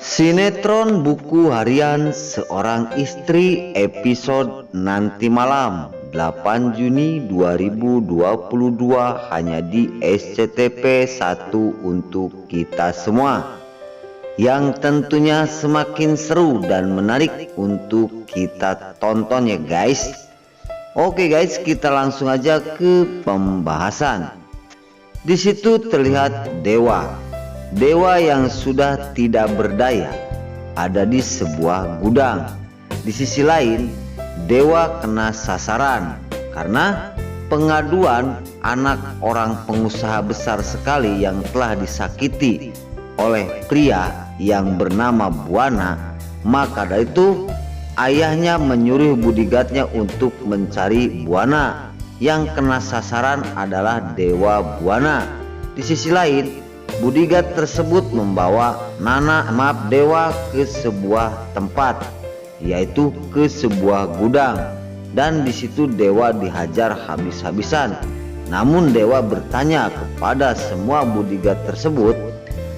Sinetron buku harian Seorang Istri episode nanti malam 8 Juni 2022 hanya di SCTV 1 untuk kita semua, yang tentunya semakin seru dan menarik untuk kita tonton ya guys. Oke guys, kita langsung aja ke pembahasan. Di situ terlihat Dewa yang sudah tidak berdaya ada di sebuah gudang. Di sisi lain, Dewa kena sasaran karena pengaduan anak orang pengusaha besar sekali yang telah disakiti oleh pria yang bernama Buana. Maka dari itu ayahnya menyuruh bodyguardnya untuk mencari Buana. Yang kena sasaran adalah Dewa Buana. Di sisi lain, bodyguard tersebut membawa Dewa ke sebuah tempat, yaitu ke sebuah gudang, dan di situ Dewa dihajar habis-habisan. Namun Dewa bertanya kepada semua bodyguard tersebut,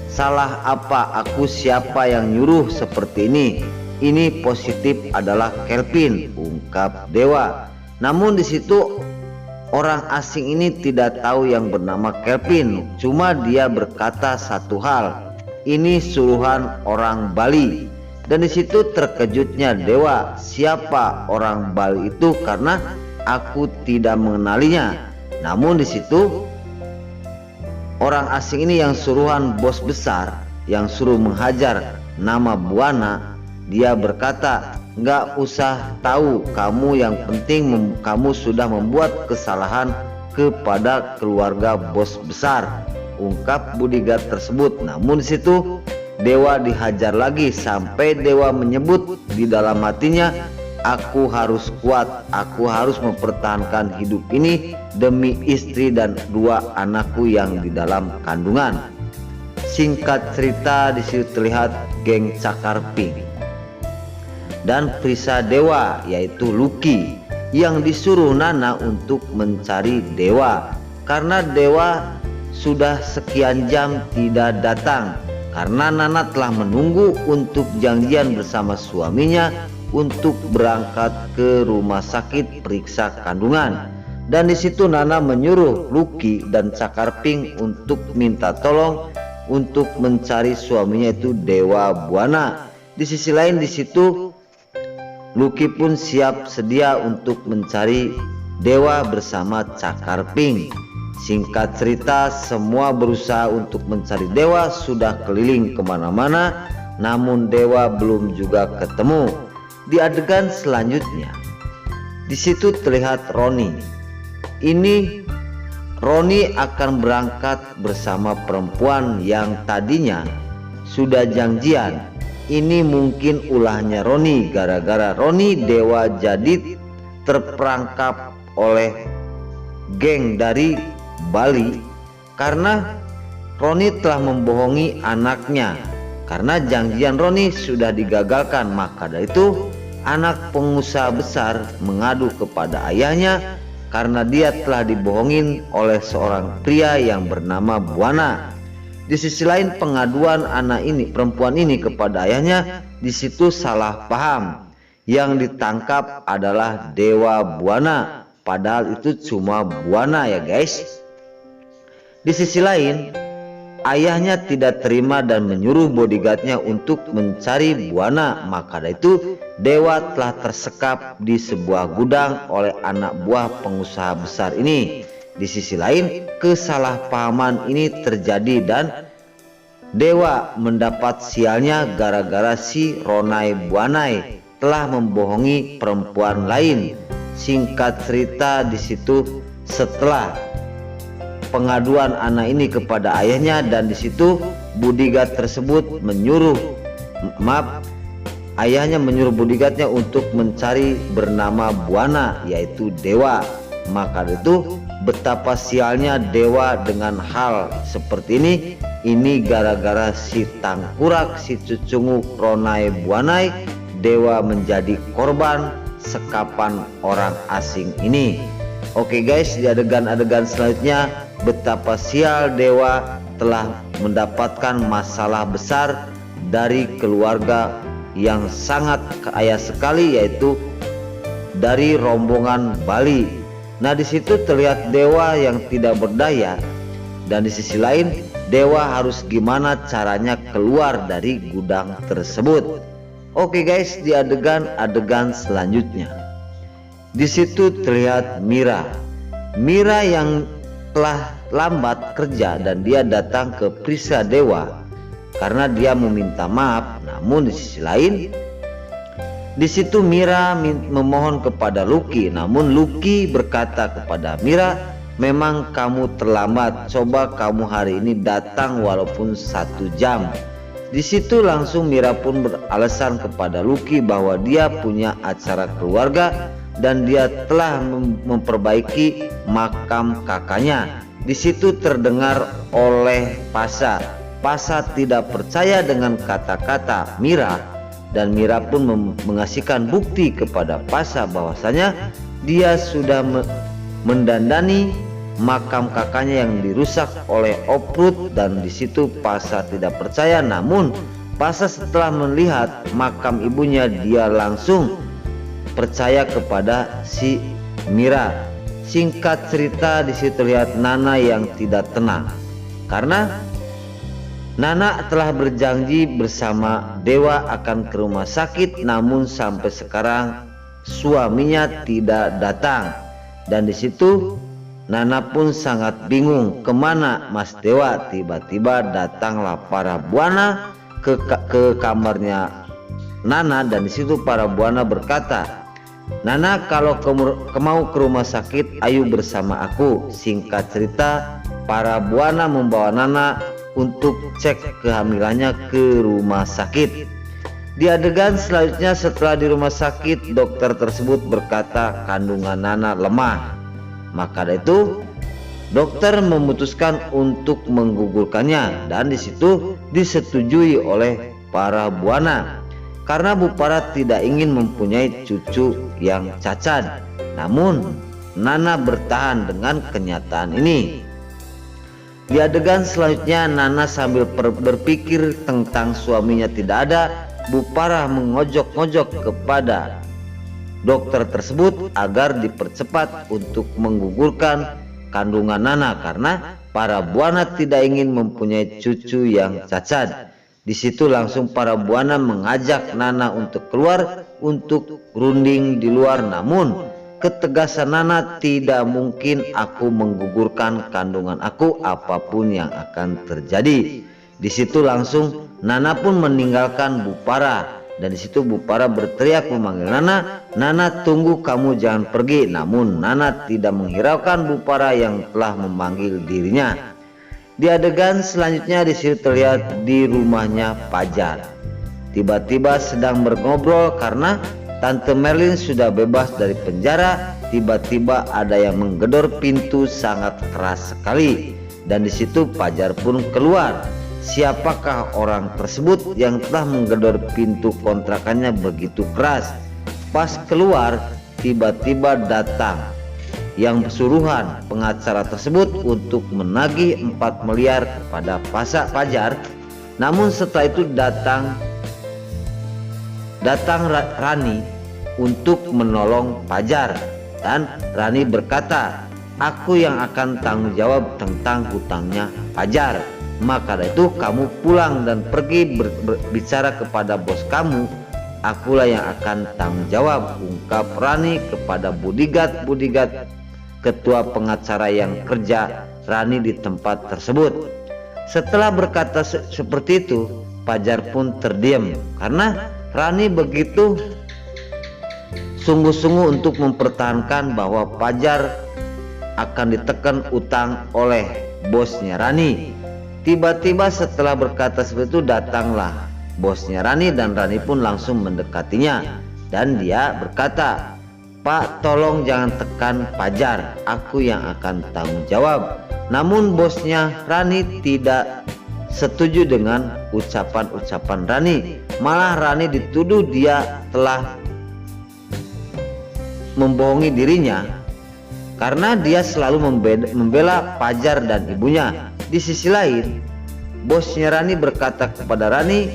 "Salah apa aku? Siapa yang nyuruh seperti ini? Ini positif adalah Kelvin," ungkap Dewa. Namun di situ orang asing ini tidak tahu yang bernama Kelvin, cuma dia berkata satu hal, "Ini suruhan orang Bali." Dan di situ terkejutnya Dewa, "Siapa orang Bali itu? Karena aku tidak mengenalinya." Namun di situ orang asing ini yang suruhan bos besar yang suruh menghajar nama Buana, dia berkata, "Nggak usah tahu kamu, yang penting kamu sudah membuat kesalahan kepada keluarga bos besar," ungkap bodyguard tersebut. Namun di situ Dewa dihajar lagi sampai Dewa menyebut di dalam hatinya, "Aku harus kuat, aku harus mempertahankan hidup ini demi istri dan dua anakku yang di dalam kandungan." Singkat cerita, di situ terlihat geng Cakar Pink dan Prisa Dewa, yaitu Lucky, yang disuruh Nana untuk mencari Dewa karena Dewa sudah sekian jam tidak datang, karena Nana telah menunggu untuk janjian bersama suaminya untuk berangkat ke rumah sakit periksa kandungan. Dan di situ Nana menyuruh Lucky dan Cakar Pink untuk minta tolong untuk mencari suaminya, itu Dewa Buana. Di sisi lain, di situ Lucky pun siap sedia untuk mencari Dewa bersama Cakar Pink. Singkat cerita, semua berusaha untuk mencari Dewa, sudah keliling kemana-mana, namun Dewa belum juga ketemu. Di adegan selanjutnya, di situ terlihat Roni. Ini Roni akan berangkat bersama perempuan yang tadinya sudah janjian. Ini mungkin ulahnya Roni, gara-gara Roni Dewa jadi terperangkap oleh geng dari Bali karena Roni telah membohongi anaknya. Karena janjian Roni sudah digagalkan, maka dari itu anak pengusaha besar mengadu kepada ayahnya karena dia telah dibohongin oleh seorang pria yang bernama Buana. Di sisi lain, pengaduan perempuan ini kepada ayahnya, di situ salah paham. Yang ditangkap adalah Dewa Buana, padahal itu cuma Buana ya guys. Di sisi lain, ayahnya tidak terima dan menyuruh bodyguardnya untuk mencari Buana. Maka dari itu Dewa telah tersekap di sebuah gudang oleh anak buah pengusaha besar ini. Di sisi lain, kesalahpahaman ini terjadi dan Dewa mendapat sialnya gara-gara si Ronai Buanai telah membohongi perempuan lain. Singkat cerita, di situ setelah pengaduan anak ini kepada ayahnya, dan di situ bodyguard tersebut ayahnya menyuruh bodyguardnya untuk mencari bernama Buana, yaitu Dewa. Maka itu betapa sialnya Dewa dengan hal seperti ini. Ini gara-gara si Tangkurak, si Cucunguk Ronai Buanai, Dewa menjadi korban sekapan orang asing ini. Oke guys, di adegan-adegan selanjutnya betapa sial Dewa telah mendapatkan masalah besar dari keluarga yang sangat kaya sekali, yaitu dari rombongan Bali. Nah, di situ terlihat dewa yang tidak berdaya, dan di sisi lain dewa harus gimana caranya keluar dari gudang tersebut. Oke guys, di adegan selanjutnya, di situ terlihat Mira yang telah lambat kerja dan dia datang ke Prisa Dewa karena dia meminta maaf. Namun di sisi lain, di situ Mira memohon kepada Lucky, namun Lucky berkata kepada Mira, memang kamu terlambat, coba kamu hari ini datang walaupun 1 jam. Di situ langsung Mira pun beralasan kepada Lucky bahwa dia punya acara keluarga dan dia telah memperbaiki makam kakaknya. Di situ terdengar oleh Pasha. Pasha tidak percaya dengan kata-kata Mira, dan Mira pun mengasihkan bukti kepada Pasha bahwasanya dia sudah mendandani makam kakaknya yang dirusak oleh Oprut, dan di situ Pasha tidak percaya. Namun Pasha setelah melihat makam ibunya, dia langsung percaya kepada si Mira. Singkat cerita, di situ lihat Nana yang tidak tenang karena Nana telah berjanji bersama Dewa akan ke rumah sakit, namun sampai sekarang suaminya tidak datang. Dan di situ Nana pun sangat bingung kemana Mas Dewa. Tiba-tiba datanglah para buana ke kamarnya Nana, dan di situ para buana berkata, Nana, kalau mau ke rumah sakit, ayo bersama aku. Singkat cerita, para buana membawa Nana untuk cek kehamilannya ke rumah sakit. Di adegan selanjutnya, setelah di rumah sakit, dokter tersebut berkata kandungan Nana lemah. Maka dari itu dokter memutuskan untuk menggugurkannya, dan di situ disetujui oleh para buana karena Bu Para tidak ingin mempunyai cucu yang cacat. Namun Nana bertahan dengan kenyataan ini. Di adegan selanjutnya, Nana sambil berpikir tentang suaminya tidak ada, Bu Para mengojok-ngojok kepada dokter tersebut agar dipercepat untuk menggugurkan kandungan Nana karena para buana tidak ingin mempunyai cucu yang cacat. Di situ langsung para buana mengajak Nana untuk keluar untuk runding di luar, namun ketegasan Nana, tidak mungkin aku menggugurkan kandungan aku apapun yang akan terjadi. Di situ langsung Nana pun meninggalkan Bu Para. Dan di situ Bu Para berteriak memanggil Nana, Nana tunggu, kamu jangan pergi. Namun Nana tidak menghiraukan Bu Para yang telah memanggil dirinya. Di adegan selanjutnya, di situ terlihat di rumahnya Fajar. Tiba-tiba sedang berngobrol karena Tante Merlin sudah bebas dari penjara. Tiba-tiba ada yang menggedor pintu sangat keras sekali, dan di situ Fajar pun keluar. Siapakah orang tersebut yang telah menggedor pintu kontrakannya begitu keras? Pas keluar, tiba-tiba datang yang suruhan pengacara tersebut untuk menagih 4 miliar kepada Fajar. Namun setelah itu datang Rani untuk menolong Fajar, dan Rani berkata, aku yang akan tanggung jawab tentang hutangnya Fajar. Maka dari itu kamu pulang dan pergi berbicara kepada bos kamu, akulah yang akan tanggung jawab, ungkap Rani kepada bodyguard ketua pengacara yang kerja Rani di tempat tersebut. Setelah berkata seperti itu, Fajar pun terdiam karena Rani begitu sungguh-sungguh untuk mempertahankan bahwa Fajar akan ditekan utang oleh bosnya Rani. Tiba-tiba setelah berkata seperti itu, datanglah bosnya Rani, dan Rani pun langsung mendekatinya dan dia berkata, Pak, tolong jangan tekan Fajar, aku yang akan tanggung jawab. Namun bosnya Rani tidak setuju dengan ucapan-ucapan Rani. Malah Rani dituduh dia telah membohongi dirinya karena dia selalu membela Fajar dan ibunya. Di sisi lain, bosnya Rani berkata kepada Rani,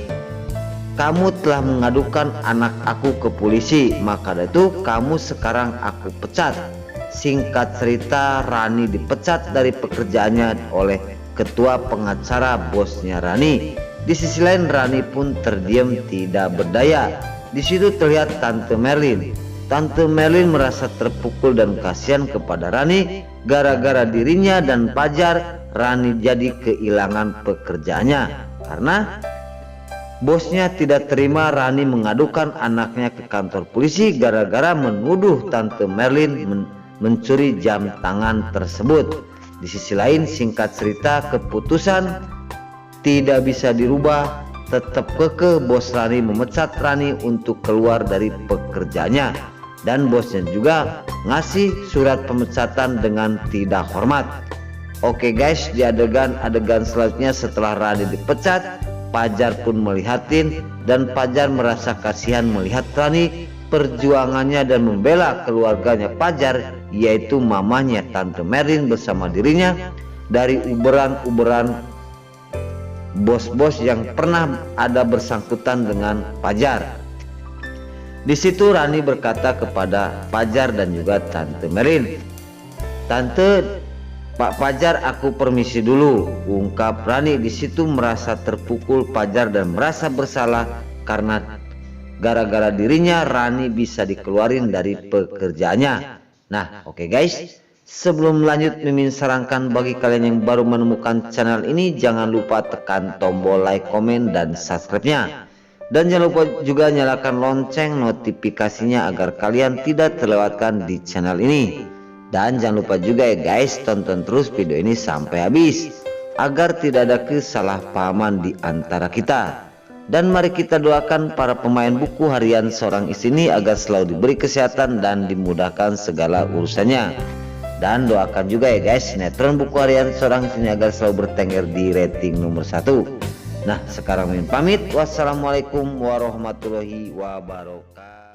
kamu telah mengadukan anak aku ke polisi, maka dari itu kamu sekarang aku pecat. Singkat cerita, Rani dipecat dari pekerjaannya oleh ketua pengacara bosnya Rani. Di sisi lain Rani pun terdiam tidak berdaya. Di situ terlihat Tante Merlin. Tante Merlin merasa terpukul dan kasihan kepada Rani. Gara-gara dirinya dan Fajar, Rani jadi kehilangan pekerjaannya karena bosnya tidak terima Rani mengadukan anaknya ke kantor polisi gara-gara menuduh Tante Merlin mencuri jam tangan tersebut. Di sisi lain, singkat cerita, keputusan tidak bisa dirubah. Tetap kekeh bos Rani memecat Rani untuk keluar dari pekerjaannya, dan bosnya juga ngasih surat pemecatan dengan tidak hormat. Oke guys, di adegan selanjutnya setelah Rani dipecat, Fajar pun melihatin dan Fajar merasa kasihan melihat Rani perjuangannya dan membela keluarganya Fajar, yaitu mamanya Tante Merlin bersama dirinya dari uberan-uberan bos-bos yang pernah ada bersangkutan dengan Fajar. Di situ Rani berkata kepada Fajar dan juga Tante Merlin, "Tante, Pak Fajar, aku permisi dulu," ungkap Rani. Di situ merasa terpukul Fajar dan merasa bersalah karena gara-gara dirinya Rani bisa dikeluarin dari pekerjaannya. Nah, oke guys, sebelum lanjut Mimin sarankan bagi kalian yang baru menemukan channel ini, jangan lupa tekan tombol like, komen, dan subscribe-nya. Dan jangan lupa juga nyalakan lonceng notifikasinya agar kalian tidak terlewatkan di channel ini. Dan jangan lupa juga ya guys, tonton terus video ini sampai habis agar tidak ada kesalahpahaman di antara kita. Dan mari kita doakan para pemain buku harian seorang istri ini agar selalu diberi kesehatan dan dimudahkan segala urusannya. Dan doakan juga ya guys, sinetron buku harian seorang istri ini agar selalu bertengger di rating nomor 1. Nah, sekarang Mimin pamit. Wassalamualaikum warahmatullahi wabarakatuh.